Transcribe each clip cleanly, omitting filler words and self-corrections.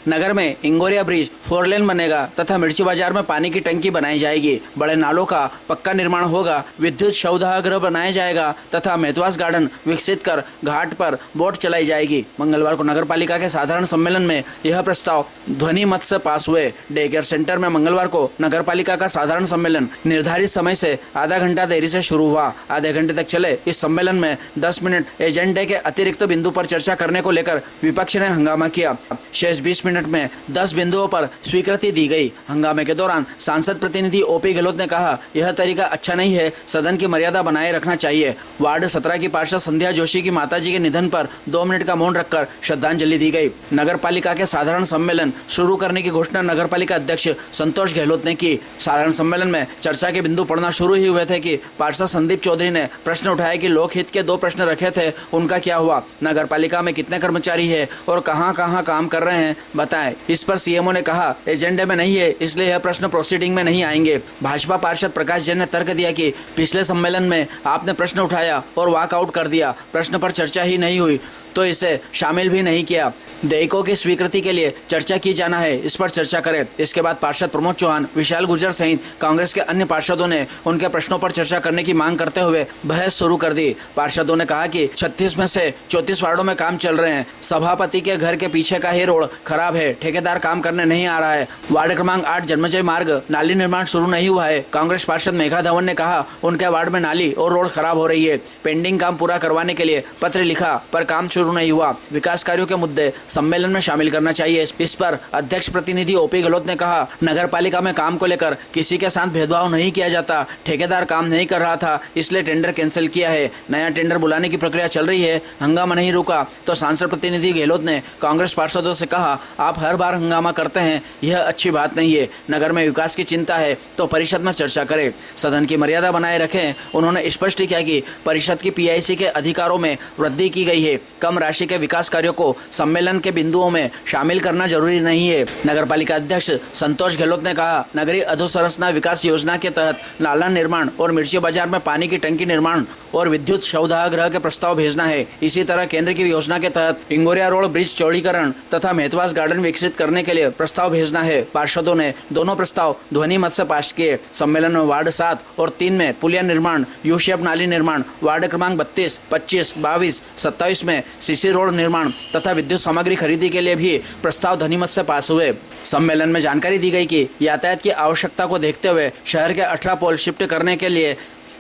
नगर में इंगोरिया ब्रिज 4 लेन बनेगा तथा मिर्ची बाजार में पानी की टंकी बनाई जाएगी। बड़े नालों का पक्का निर्माण होगा। विद्युत शौचालय बनाया जाएगा तथा मेहतवास गार्डन विकसित कर घाट पर बोट चलाई जाएगी। मंगलवार को नगर पालिका के साधारण सम्मेलन में यह प्रस्ताव ध्वनि मत से पास हुए। डे केयर सेंटर में मंगलवार को नगर पालिका का साधारण सम्मेलन निर्धारित समय से आधा घंटा देरी से शुरू हुआ। आधे घंटे तक चले इस सम्मेलन में 10 मिनट एजेंडे के अतिरिक्त बिंदु पर चर्चा करने को लेकर विपक्ष ने हंगामा किया। शेष 20 मिनट में 10 बिंदुओं पर स्वीकृति दी गई। हंगामे के दौरान सांसद प्रतिनिधि ओपी गहलोत ने कहा, यह तरीका अच्छा नहीं है, सदन की मर्यादा बनाए रखना चाहिए। वार्ड 17 की पार्षद संध्या जोशी की माताजी के निधन पर 2 मिनट का मौन रखकर श्रद्धांजलि दी गई। नगर पालिका के साधारण सम्मेलन शुरू करने की घोषणा नगर पालिका अध्यक्ष संतोष गहलोत ने की। साधारण सम्मेलन में चर्चा के बिंदु पड़ना शुरू ही हुए थे कि पार्षद संदीप चौधरी ने प्रश्न उठाया कि लोकहित के 2 प्रश्न रखे थे, उनका क्या हुआ? नगर पालिका में कितने कर्मचारी है और कहां कहां काम कर रहे हैं, बताएं। इस पर सीएमओ ने कहा, एजेंडे में नहीं है, इसलिए यह प्रश्न प्रोसीडिंग में नहीं आएंगे। भाजपा पार्षद प्रकाश जैन ने तर्क दिया कि पिछले सम्मेलन में आपने प्रश्न उठाया और वॉकआउट कर दिया, प्रश्न पर चर्चा ही नहीं हुई तो इसे शामिल भी नहीं किया। देयकों की स्वीकृति के लिए चर्चा की जाना है, इस पर चर्चा करें। इसके बाद पार्षद प्रमोद चौहान, विशाल गुर्जर सहित कांग्रेस के अन्य पार्षदों ने उनके प्रश्नों पर चर्चा करने की मांग करते हुए बहस शुरू कर दी। पार्षदों ने कहा कि 36 में से 34 वार्डों में काम चल रहे हैं। सभापति के घर के पीछे का ही रोड खराब है, ठेकेदार काम करने नहीं आ रहा है। वार्ड क्रमांक 8 जन्मजय मार्ग नाली निर्माण शुरू नहीं हुआ है। कांग्रेस पार्षद मेघा धवन ने कहा, उनके वार्ड में नाली और रोड खराब हो रही है। पेंडिंग काम पूरा करवाने के लिए पत्र लिखा पर काम शुरू नहीं हुआ। विकास कार्यों के मुद्दे सम्मेलन में शामिल करना चाहिए। इस पर अध्यक्ष प्रतिनिधि ओपी गहलोत ने कहा, नगर पालिका में काम को लेकर किसी के साथ भेदभाव नहीं किया जाता। ठेकेदार काम नहीं कर रहा था, इसलिए टेंडर कैंसिल किया है। नया टेंडर बुलाने की प्रक्रिया चल रही है। हंगामा नहीं रुका तो सांसद प्रतिनिधि गहलोत ने कांग्रेस पार्षदों से कहा, आप हर बार हंगामा करते हैं, यह अच्छी बात नहीं है। नगर में विकास की चिंता है तो परिषद में चर्चा करें, सदन की मर्यादा बनाए रखें। उन्होंने स्पष्ट किया कि परिषद की पीआईसी के अधिकारों में वृद्धि की गई है। कम राशि के विकास कार्यों को सम्मेलन के बिंदुओं में शामिल करना जरूरी नहीं है। नगर पालिका अध्यक्ष संतोष गहलोत ने कहा, नगरीय अधोसंरचना विकास योजना के तहत नाला निर्माण और मिर्ची बाजार में पानी की टंकी निर्माण और विद्युत शौचालय के प्रस्ताव भेजना है। इसी तरह केंद्र की योजना के तहत इंगोरिया रोड ब्रिज चौड़ीकरण तथा मेहतवास गार्डन विकसित करने के लिए प्रस्ताव भेजना है। पार्षदों ने दोनों प्रस्ताव ध्वनि मत से पास किए। सम्मेलन में वार्ड 7 और 3 में पुलिया निर्माण, यू शेप नाली निर्माण, वार्ड क्रमांक 32, 25, 22, 27 में सीसी रोड निर्माण तथा विद्युत सामग्री खरीदी के लिए भी प्रस्ताव ध्वनिमत से पास हुए। सम्मेलन में जानकारी दी गई कि यातायात की आवश्यकता को देखते हुए शहर के 18 पोल शिफ्ट करने के लिए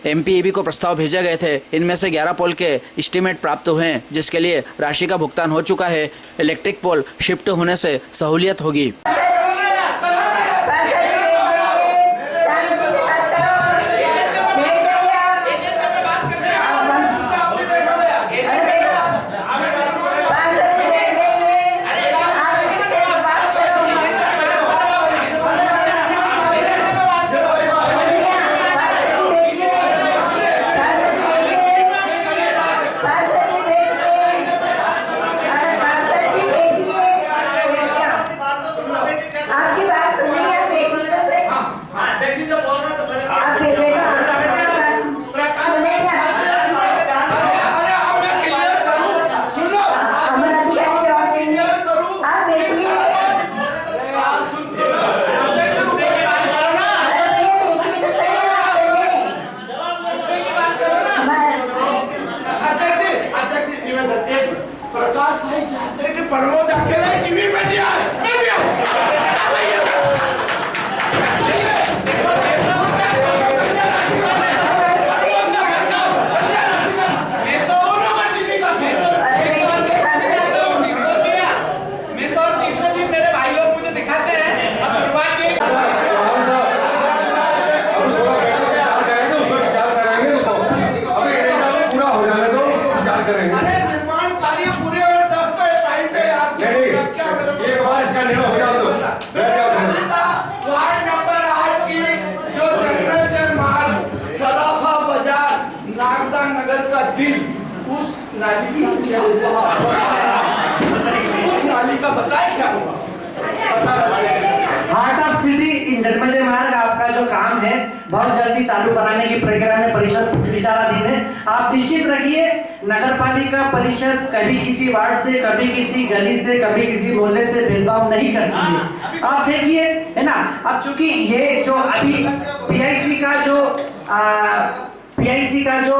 एमपीईबी को प्रस्ताव भेजे गए थे। इनमें से 11 पोल के एस्टीमेट प्राप्त हुए हैं, जिसके लिए राशि का भुगतान हो चुका है। इलेक्ट्रिक पोल शिफ्ट होने से सहूलियत होगी। प्रकाश नहीं चाहते कि प्रमोद अकेले टीवी पे दिया है। उस नाली का क्या हुआ? उस नाली का बताए क्या हुआ? Heart of city in Janmejay मार्ग आपका जो काम है बहुत जल्दी चालू कराने की प्रक्रिया में परिषद विचाराधीन है। आप निश्चित रखिए नगर पालिका परिषद कभी किसी वार्ड से, कभी किसी गली से, कभी किसी मोहल्ले से भेदभाव नहीं करती है। आप देखिए है ना, अब चूंकि ये जो अभी पीआईसी का जो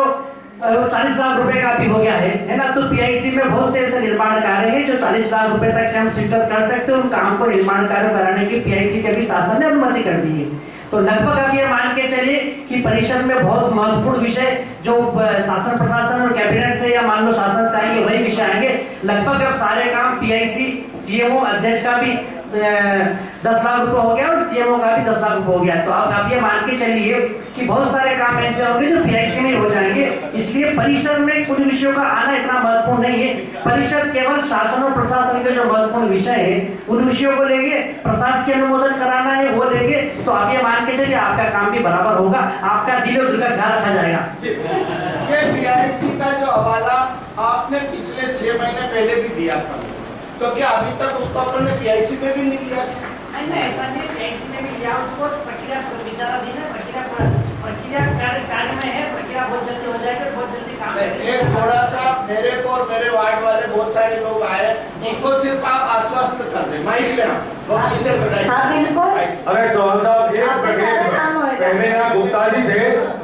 40 लाख रुपए का भी हो गया है ना, तो पीआईसी में बहुत से ऐसे निर्माण कार्य हैं जो 40 लाख रुपए तक के हम स्वीकृत कर सकते हैं। उन काम को निर्माण कार्य कराने की पीआईसी के भी शासन ने अनुमति कर दी है। तो लगभग आप ये मान के चलिए कि परिषद में बहुत महत्वपूर्ण विषय जो शासन प्रशासन और कैबिनेट से या मान लो शासन से आएंगे वही विषय आएंगे। लगभग अब सारे काम पीआईसी, सीएमओ अध्यक्ष का भी 10 लाख रुपए हो गया और सीएमओ का भी 10 लाख रुपए हो गया। तो अब आप ये मान के चलिए कि बहुत सारे काम ऐसे होंगे जो पीआईसी में हो जाएंगे। इसलिए परिषद में कुछ विषयों का आना इतना महत्वपूर्ण नहीं है। परिषद केवल शासन और प्रशासन के जो महत्वपूर्ण विषय है उन विषयों को लेंगे, प्रशासकीय अनुमोदन कराना है वो लेंगे। तो आप ये मान के चलिए आपका काम भी बराबर होगा, आपका दिल और दिल का ध्यान रखा जाएगा। ये पीआईसी का जो हवाला आपने पिछले 6 महीने पहले भी दिया था, तो क्या अभी तक उसको अपन ने पीआईसी में भी नहीं दिया? नहीं, ऐसा नहीं, पीआईसी में भी लिया उसको, प्रक्रिया विचाराधीन है, प्रक्रिया कार्य में है, प्रक्रिया बहुत जल्दी हो जाएगी, बहुत जल्दी काम एक थोड़ा सा मेरे को और मेरे वार्ड वाले बहुत सारे लोग आए जिनको सिर्फ आप आश्वस्त कर दें, माइक ले पीछे से। हाँ बिल्कुल। अरे चौहान साहब पहले यहाँ गुप्ता जी थे,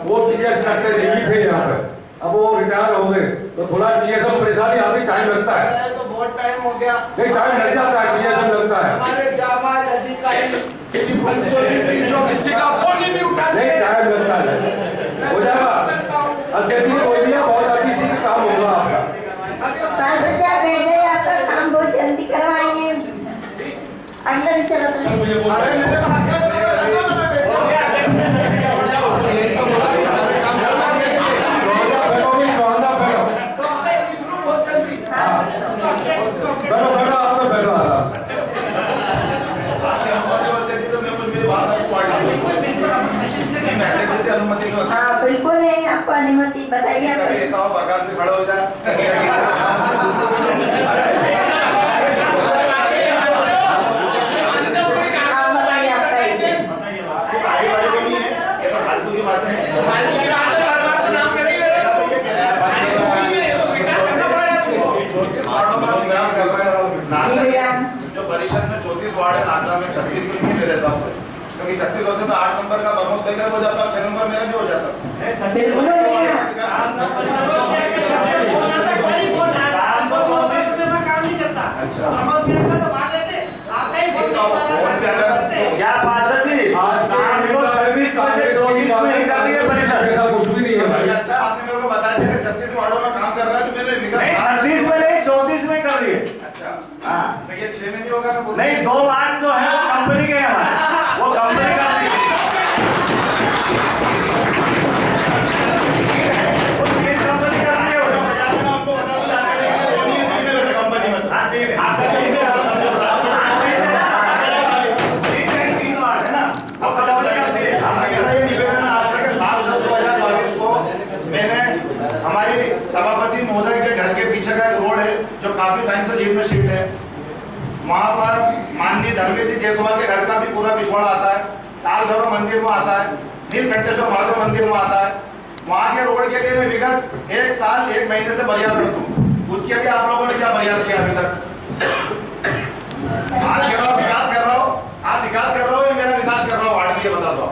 वो पीएस करते थे यहाँ पे, अब वो रिटायर हो गए तो थोड़ा पीएस में परेशानी आती, टाइम लगता है। तो बहुत टाइम हो गया, नहीं टाइम लग जाता है, पीएस में लगता है। हमारे जाबाज अधिकारी श्री पंचोली जो किसी का फोन ही नहीं उठा, नहीं टाइम लगता है, हो जाएगा। अध्यक्ष जी बोल दिया, बहुत अच्छी सी काम होगा आपका। 5 बजे आप बैठ जाइए, आपका काम बहुत जल्दी करवाएंगे। अगला विषय बताइए। अरे मेरे पास हाँ बिल्कुल है, आपको अनुमति बताइए। ऐसा हो प्रकाश में खड़ा हो जाए। हाँ बताइए आपका विषय। फालतू की बात है। जो परिषद में 34 वार्ड है, नागदा में 36 भी नहीं मेरे हिसाब से, क्योंकि 36 होते तो 8 नंबर का प्रमोद भाई का हो जाता, 6 नंबर मेरा भी हो जाता। बिल्कुल नहीं है। क्या पार्षद जी, सर्विस परिषद कुछ भी नहीं है। अच्छा आपने मेरे को बता दिया कि 36 वार्डों में काम कर रहा है, तो मेरे विकास 36 में नहीं 34 में कर रही है। अच्छा हाँ तो ये 6 में नहीं होगा, मैं नहीं, 2 वार्ड जो है वो कंपनी के हैं हमारे, वो कंपनी का आपको बता दूं कंपनी में आपका सभापति महोदय के घर के पीछे का एक रोड है जो काफी टाइम से जीप में शिफ्ट है, वहां पर माननीय धर्मेंद्र जी जायसवाल के घर का भी पूरा पिछवाड़ा आता है, ताल भैरव मंदिर में आता है, नीलकंठेश्वर महादेव मंदिर में आता है। वहां के रोड के लिए मैं विगत 1 साल 1 महीने से प्रयास करता हूँ। उसके लिए आप लोगों ने क्या प्रयास किया अभी तक? आप कह रहे हो विकास कर रहे हो, आप विकास कर रहे हो या मेरा विनाश कर रहे हो? वार्ड के लिए बता दो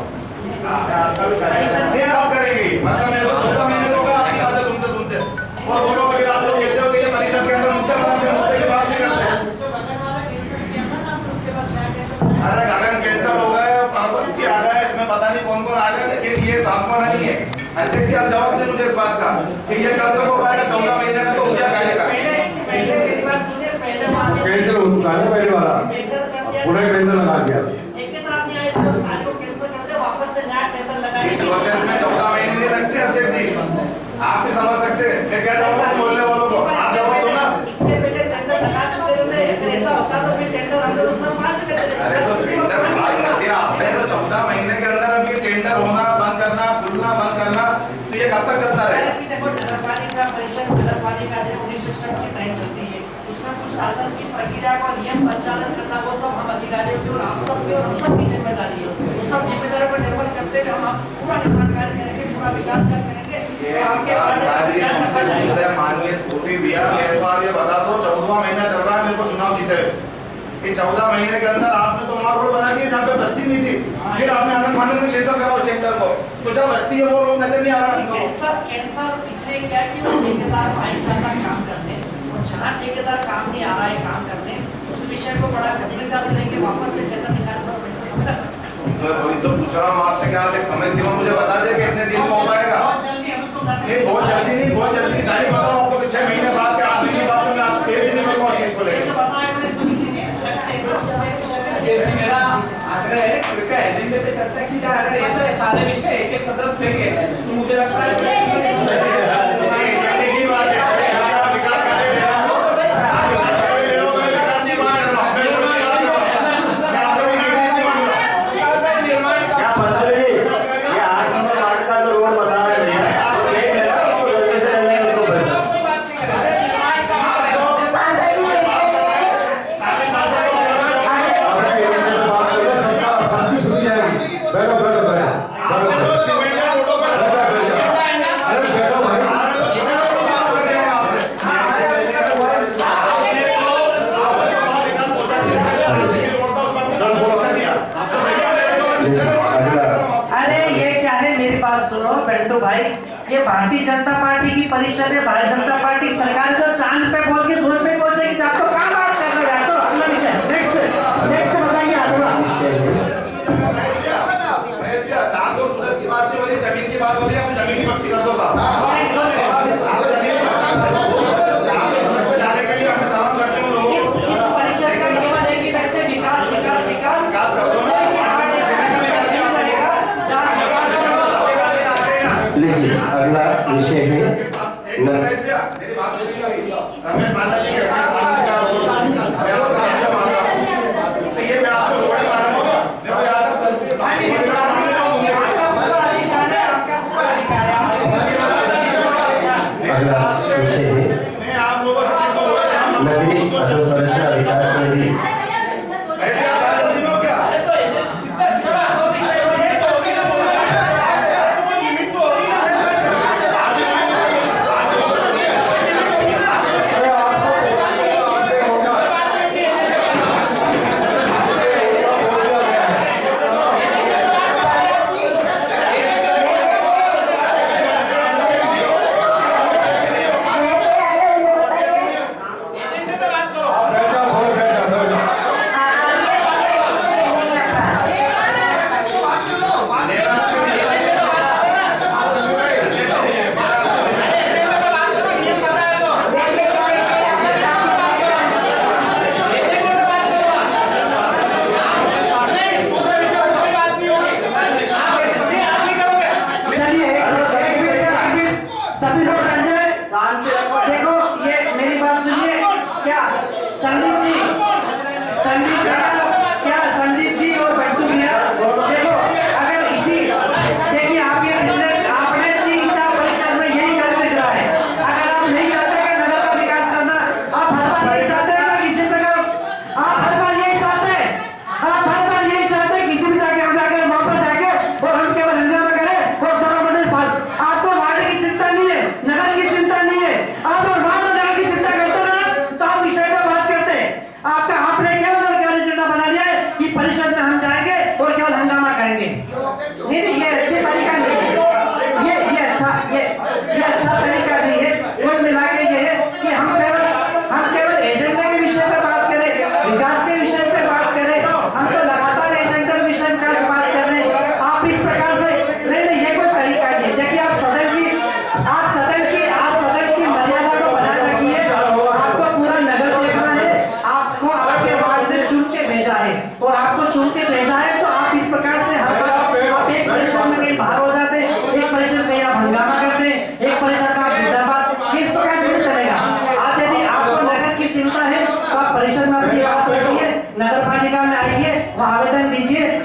आप करेंगे, मतलब मेरे को 14 महीने होगा आपकी बातें सुनते सुनते, और बोलो फिर आप लोग कहते हो कि ये परिषद के अंदर मुद्दे बनाते हैं, मुद्दे की बात नहीं करते। अरे गगन कैंसर हो गए, पार्वती आ गए, इसमें पता नहीं कौन कौन आ गए, लेकिन ये साधना नहीं है। अध्यक्ष जी आप जवाब दें मुझे इस बात का कि ये कब तक हो पाएगा? 14 महीने का तो हो गया कार्य का, कैंसर हो चुका है पहले वाला, पूरा टेंडर लगा दिया। इस प्रोसेस में 14 महीने नहीं लगते अध्यक्ष जी, आप भी समझ सकते हैं। मैं क्या जवाब बोलने वालों को, आप जवाब दो ना। इसके पहले टेंडर लगा चुके थे, अगर ऐसा होता तो फिर टेंडर हम लोग सब पास कर देते। अरे तो टेंडर पास कर दिया आपने, तो 14 महीने के अंदर अब ये टेंडर होना बंद करना, खुलना बंद करना, तो ये कब तक चलता रहेगा? देखो नगरपालिका परिषद नगरपालिका अधिनियम 1966 के तहत चलती है, उसमें कुछ शासन की प्रक्रिया का नियम संचालन करना वो सब हम अधिकारियों की और आप सब की और हम सब की जिम्मेदारी है। उस सब जिम्मेदारी पर निर्भर करते हुए हम पूरा माननीय स्फूर्ति भैया, मेरे को आप ये बता दो, 14वां महीना चल रहा है मेरे को चुनाव जीते हुए, इन 14 महीने के अंदर आपने तो वहाँ रोड बना दिया जहाँ पे बस्ती नहीं थी, फिर आपने आनंद मानंद में कैंसिल करा उस टेंडर को, तो जब बस्ती है वो लोग नजर नहीं आ रहा। कैंसर इसलिए क्या कि वो ठेकेदार फाइन करना काम करने, और जहाँ ठेकेदार काम नहीं आ रहा है काम करने, उस विषय को बड़ा गंभीरता से लेके वापस से टेंडर निकालना तो पैसा समझ सकता है। मैं वही तो पूछ रहा हूँ आपसे, क्या आप एक समय सीमा मुझे बता दे कि इतने दिन में हो पाएगा? बहुत जल्दी हम उसको करने नहीं बहुत जल्दी नहीं, बहुत जल्दी तारीख बताओ आपको कि 6 महीने बाद के 8 महीने बाद मैं आपसे पेश नहीं करूँगा चीज को लेकर। मेरा आग्रह है कृपया एजेंडे पे चर्चा की जाए। अगर ऐसे सारे विषय एक एक सदस्य लेंगे तो मुझे लगता है की बात है, आप विकास कार्य ले रहे हो, आप विकास कार्य ले रहे हो, मैं विकास की बात कर रहा हूँ, मैं रोड की बात कर रहा हूँ, मैं आपसे विकास की बात कर रहा हूँ। क्या मतलब है ये 8 नंबर वार्ड का जो रोड बता रहे हैं सुनो पेंटू भाई, ये भारतीय जनता पार्टी की परिषद है, भारतीय जनता पार्टी सरकार जो चांद पे बोल के सूरज पे पहुंचेगी, तो आपको कहाँ बात कर रहे हो? तो अगला विषय नेक्स्ट बताइए अगला। चांद और सूरज की बात नहीं हो रही, जमीन की बात हो रही है, आप जमीन की भक्ति कर दो साहब। चांद और सूरज पे जाने के लिए हमें सलाम करते हैं लोगों को। इस परिषद का केवल एक ही लक्ष्य विकास विकास विकास विकास कर दो ना। लीजिए अगला विषय है रमेश माला जी के सामने का रोड, मैं आपसे कैसे मांगा तो ये मैं आपसे रोड ही मांगा, मैं कोई आपसे अगला विषय है मैं आप लोगों से सिर्फ नगरीय अधोसंरचना विकास निधि। ऐसे आप राजनीति में हो क्या?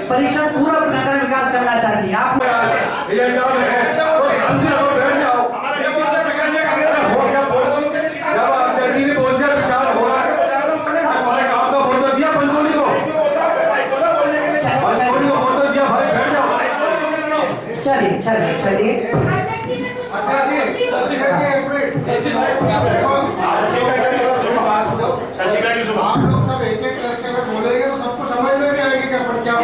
परिषद पूरा नगर विकास करना चाहती है। आप चलिए आप लोग सब एक एक करके अगर बोलेंगे तो सबको समझ में नहीं आएगी कि अपन क्या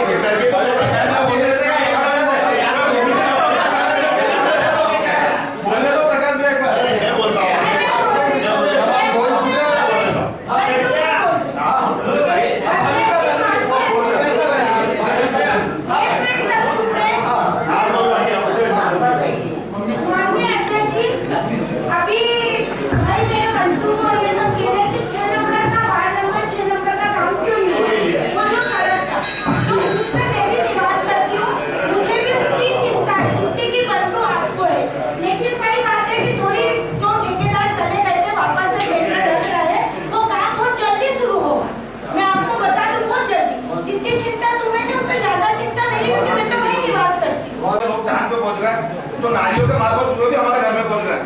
तो नालियों के मार्ग चूहे भी हमारे घर में पहुंच गए।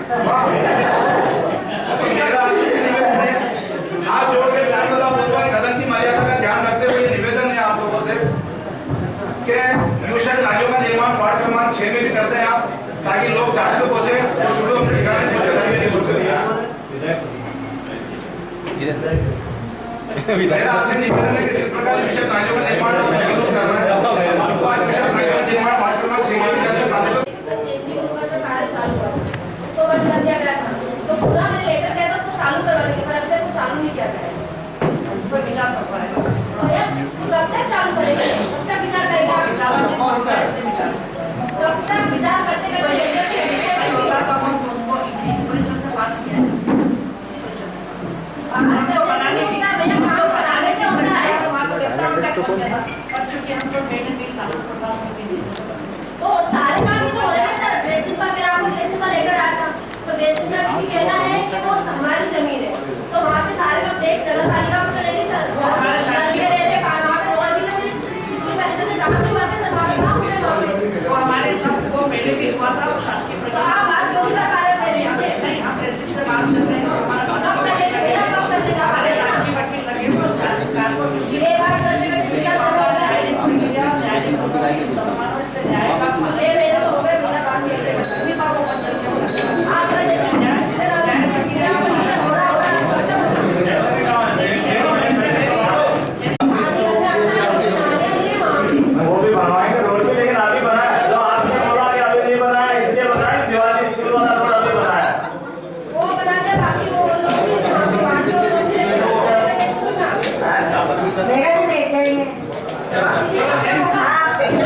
हाथ जोड़ के सदन की मर्यादा का ध्यान रखते हुए निवेदन है आप लोगों से कि यूशेड नालियों का निर्माण वार्ड क्रमांक 6 में भी करते हैं आप, ताकि लोग चार पे पहुंचे और चूहे अपने ठिकाने पहुंचे, घर में नहीं पहुंचे। मेरा आपसे निवेदन है कि जिस प्रकार यूशेड नालियों का निर्माण कर रहे हैं, यूशेड नालियों का निर्माण वार्ड क्रमांक 6 में भी करते हैं। कर दिया गया था, तो पूरा मैंने लेटर दिया था उसको चालू करवा देंगे, पर अब तक वो चालू नहीं किया गया है। इस पर विचार चल रहा है। तो कब तक चालू करेंगे, कब तक विचार करेंगे, कब तक विचार करते करते इसी परिषद में पास किया है, इसी परिषद में बनाने की मेरा काम कराने से होता है। पर चूंकि हम सब शासन प्रशासन के लिए तो सारे काम ही तो हो रहे हैं सर। ग्रेसिंग का फिर आपको ग्रेसिंग का लेटर आया था, तो ग्रेसिंग का भी कहना है कि वो हमारी जमीन है, तो वहाँ पे सारे का टैक्स नगर पालिका को चलेगी सर। वहाँ पे और भी पिछली पैसे से काम हुआ था सर, वहाँ पे काम हुए वहाँ पे। वो हमारे सब वो पहले भी हुआ था, वो शासकीय तो आप बात क्यों नहीं कर पा रहे ग्रेसिंग से? नहीं, हम ग्रेसिंग से बात कर रहे हैं। हमारा कब कर देगा हमारे शासकीय वकील लगे हुए ये बात करते करते विचार कर रहे हैं। ये मेरे तो हो गए बिना काम करते करते आप वो भी बनवाएंगे रोड भी, लेकिन अभी बना है जो आपने बोला कि अभी नहीं बना है, इसलिए बताया शिवाजी स्कूल वाला रोड अभी बना है। वो बना दे, बाकी वो लोग नहीं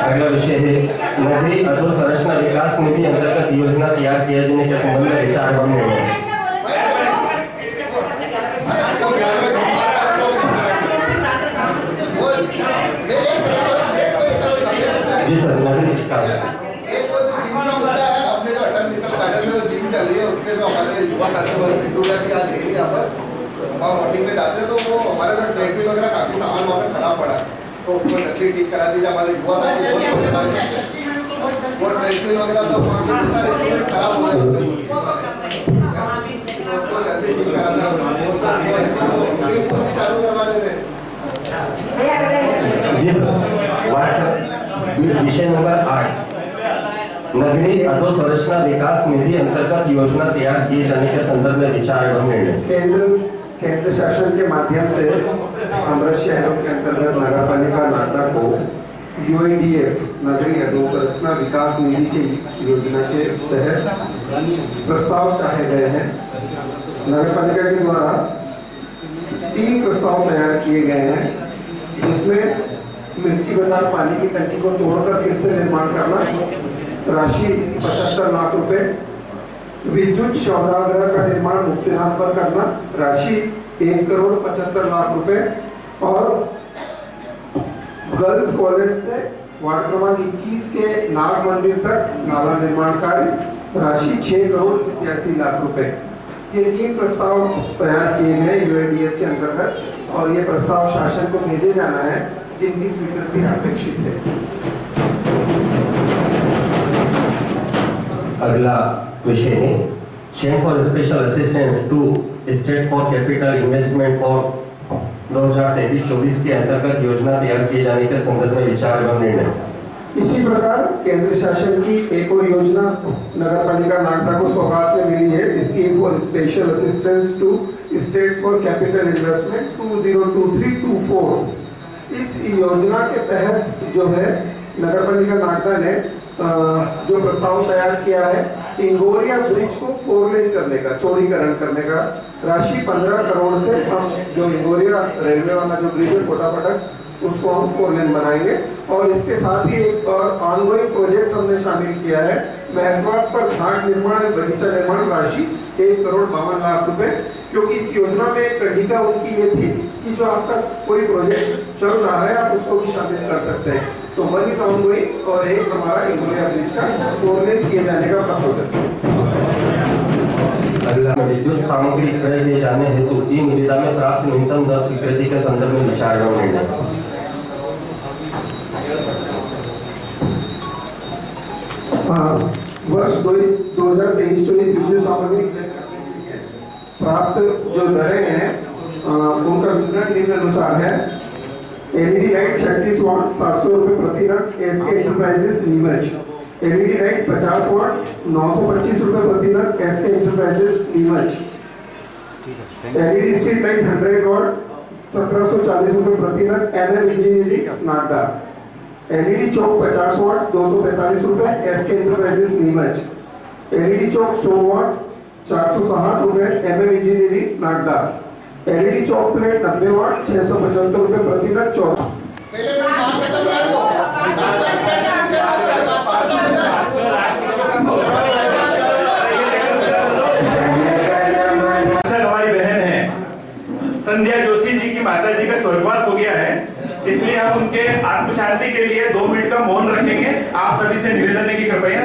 अगला विषय है नगरीय अधोसंरचना विकास निधि अंतर्गत योजना तैयार किए जाने के संबंध में विचार एवं निर्णय। जी सर, नगरीय विकास जिम चल रही है, उसके जो हमारे युवा साथी यहाँ पर मॉर्निंग में जाते हैं, तो वो हमारे जो ट्रेडमिल वगैरह काफी सामान वहाँ पे खराब पड़ा है, तो उसको जल्दी ठीक करा दीजिए। हमारे युवा साथी वो ट्रेडमिल वगैरह सब वहाँ के सारे खराब हो गए, उसको जल्दी ठीक करा चालू करवा देते हैं। जी सर, विषय नंबर 8 नगरीय अधोसंरचना विकास निधि अंतर्गत योजना तैयार किए जाने के संदर्भ में विचार एवं निर्णय। केंद्र शासन के माध्यम से अमृत शहरों के अंतर्गत नगरपालिका नागदा को UNDF नगरीय अधोसंरचना विकास निधि की योजना के तहत प्रस्ताव चाहे गए हैं। नगरपालिका के द्वारा 3 प्रस्ताव तैयार किए गए हैं, जिसमें मिर्ची बाजार पानी की टंकी को तोड़कर फिर से निर्माण करना, राशि 75 लाख रुपए, विद्युत शौचालय का निर्माण मुक्तिनाथ पर करना, राशि 1,75 लाख रुपए, और गर्ल्स कॉलेज से वार्ड क्रमांक 21 के नाग मंदिर तक नाला निर्माण कार्य, राशि 6,87 लाख रुपए। ये 3 प्रस्ताव तैयार किए गए UNDF के अंतर्गत, और ये प्रस्ताव शासन को भेजे जाना है, जिनकी स्वीकृति अपेक्षित है। अगला विषय है scheme for special assistance to state for capital investment for 2023-24 के अंतर्गत योजना तैयार किए जाने के संदर्भ में विचार एवं निर्णय। इसी प्रकार केंद्र शासन की एक और योजना नगर पालिका नागदा को सौगात में मिली है, scheme for special assistance to states for capital investment 2023-24। इस योजना के तहत जो है नगर पालिका नागदा ने जो प्रस्ताव तैयार किया है, इंगोरिया ब्रिज को 4 लेन करने का, चौड़ीकरण करने का राशि 15 करोड़ से हम जो इंगोरिया रेलवे वाला जो ब्रिज है कोटापटक, उसको हम 4 लेन बनाएंगे। और इसके साथ ही एक ऑनगोइंग प्रोजेक्ट हमने शामिल किया है, महत्वास पर घाट निर्माण और बगीचा निर्माण राशि 1 करोड़ 52 लाख रुपए, क्योंकि इस योजना में एक कंडीशन उनकी ये थी कि जो अब तक कोई प्रोजेक्ट चल रहा है आप उसको भी शामिल कर सकते हैं। तो 1 इज ऑनगोइंग और एक हमारा इंगोरिया ब्रिज का 4 लेन किए जाने का प्रपोजल। विद्युत सामग्री क्रय किए जाने हेतु ई निविदा में प्राप्त न्यूनतम दर स्वीकृति के संदर्भ में विचार एवं निर्णय। वर्ष 2023-24 विद्युत सामग्री प्राप्त जो दरें हैं उनका विवरण निम्नानुसार है। एलईडी लाइट 36 वाट 700 रुपए प्रति नग S K enterprises Neemuch. LED light 50 watt 925 रुपए प्रति नग S K enterprises Neemuch. LED street light 100 watt 1740 रुपए प्रति नग M M engineering Nagda. LED choke 50 watt 245 रुपए S K enterprises Neemuch. LED choke 100 watt 460 रुपए M M engineering Nagda. LED choke plate 90 watt 675 रुपए प्रति नग चौक। हमारी बहन है संध्या जोशी जी की माता जी का स्वर्गवास हो गया है, इसलिए हम उनके आत्म शांति के लिए 2 मिनट का मौन रखेंगे। आप सभी से निवेदन है कि कृपया